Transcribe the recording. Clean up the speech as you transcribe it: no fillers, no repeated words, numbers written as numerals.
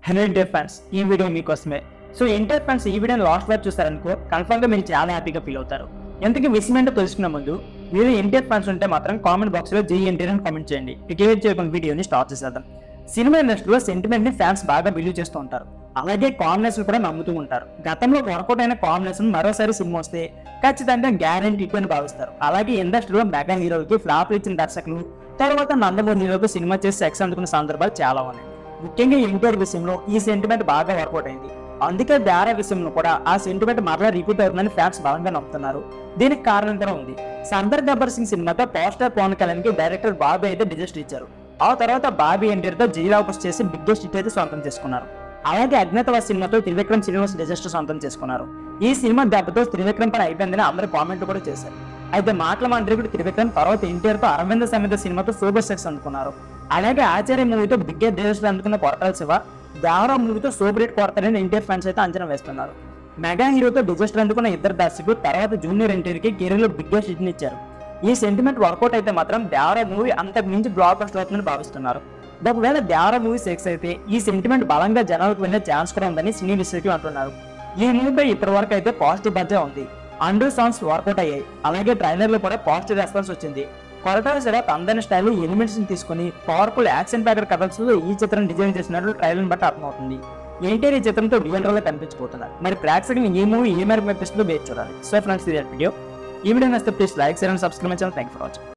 Hello inter fans, ఈ video మీకోసమే. So inter fans ఈ వీడియోని లాస్ట్ వరకు చూస్తారనుకో కన్ఫర్మ్ గా మీరు చాలా హ్యాపీగా ఫీల్ అవుతారు. ఎందుకు విషయం ఏంటో తెలుసుకునే ముందు మీరు ఇంటర్ ఫ్యాన్స్ ఉంటే మాత్రం కామెంట్ బాక్స్ లో JNTR అని కామెంట్ చేయండి. టికెట్ చేయకుండా వీడియోని స్టార్ట్ చేసేద్దాం. సినిమా ఇండస్ట్రీలో సెంటిమెంట్ ని ఫ్యాన్స్ బాగా బిలీవ్ చేస్తూ ఉంటారు. అలాగే కాంబినేషన్ కూడా నమ్ముతూ ఉంటారు. గతంలో వర్కౌట్ అయిన కాంబినేషన్ మరోసారి సినిమా వస్తే ఖచ్చితంగా గ్యారంటీ అని భావిస్తారు. అలాగే ఇండస్ట్రీలో మెగా హీరోలకి ఫ్లాప్ ఇచ్చిన దర్శకులు తర్వాత నందమూరి హీరోకి సినిమా చేసి సక్సెస్ అందుకున్న సందర్భాలు చాలా ఉన్నాయి. ముఖ్యంగా ఎన్టీఆర్ విషయంలో ఈ సెంటిమెంట్ బాగా వర్కౌట్ అయింది. అందుకే దారా విషయంలో కూడా ఆ సెంటిమెంట్ మరలా రిపీట్ అవుతుందని ఫ్యాన్స్ బలంగా నమ్ముతున్నారు. దీనికి కారణం కూడా ఉంది. సర్దార్ గబ్బర్ సింగ్ సినిమాతో పవర్ స్టార్ పవన్ కళ్యాణ్ కి డైరెక్టర్ బాబీ అయితే డిజెస్ట్ ఇచ్చారు. ఆ తర్వాత బాబీ ఎన్టీఆర్ తో జైలాపస్ చేసి బిగ్గెస్ట్ హిట్ అయితే సొంతం చేసుకున్నారు. అలాగే అజ్ఞాతవాసి సినిమాతో త్రివిక్రమ్ శ్రీనివాస్ డిజెస్ట్ సొంతం చేసుకున్నారు. ఈ సినిమా దెబ్బతో త్రివిక్రమ్ పని అయిపోయిందని అందరూ కామెంట్ కూడా చేశారు. అయితే మాటల మంత్రి త్రివిక్రమ్ తర్వాత ఎన్టీఆర్ తో అరవింద సమేత సినిమాతో సూపర్ సక్సెస్ అందుకున్నారు. అలాగే ఆచార్య మూవీతో బిగ్గెస్ట్ డిజెస్ట్ అందుకున్న కొరటాల శివ దారా మూవీతో సూపర్ హిట్ కొడతారని ఎన్టీఆర్ ఫ్యాన్స్ అయితే అంచనా వేస్తున్నారు. మెగా హీరోతో డిజెస్టర్ అందుకున్న ఇద్దరు దర్శకులు తర్వాత జూనియర్ ఎన్టీఆర్ కి కెరీర్ లో బిగ్గెస్ట్ హిట్ ఇచ్చారు. ఈ సెంటిమెంట్ వర్కౌట్ అయితే మాత్రం దేవరా మూవీ అంతకు మించి బ్లాక్ బస్టర్ అవుతుందని భావిస్తున్నారు. ఒకవేళ దేవరా మూవీ సక్సెస్ అయితే ఈ సెంటిమెంట్ బలంగా జనాలకు వెళ్ళే ఛాన్స్ కూడా ఉందని సినీ విశ్లేషకులు అంటున్నారు. ఈ మూవీపై ఇప్పటి వరకు అయితే పాజిటివ్ బజ్జే ఉంది. అండర్ సాంగ్స్ వర్కౌట్ అయ్యాయి. అలాగే ట్రైలర్ లో కూడా పాజిటివ్ రెస్పాన్స్ వచ్చింది. కొరటాల శివ తనదైన స్టైల్ ఎలిమెంట్స్ ని తీసుకుని పవర్ఫుల్ యాక్షన్ ప్యాకర్ కథల్స్ ఈ చిత్రం డిజైన్ చేసినట్లు ట్రైలర్ బట్టి అర్థమవుతుంది. ఎన్టీఆర్ ఈ చిత్రంతో డ్యూయల్ రోల్ కనిపించబోతున్నారు. మరి ప్రేక్షకులు ఈ మూవీ ఏ మేరకు మెప్పిస్తుందో వేచి చూడాలి. సో ఫ్రెండ్స్, ఇది వీడియో. ఈ వీడియో నచ్చితే please like, share and subscribe my channel. Thank you for watching.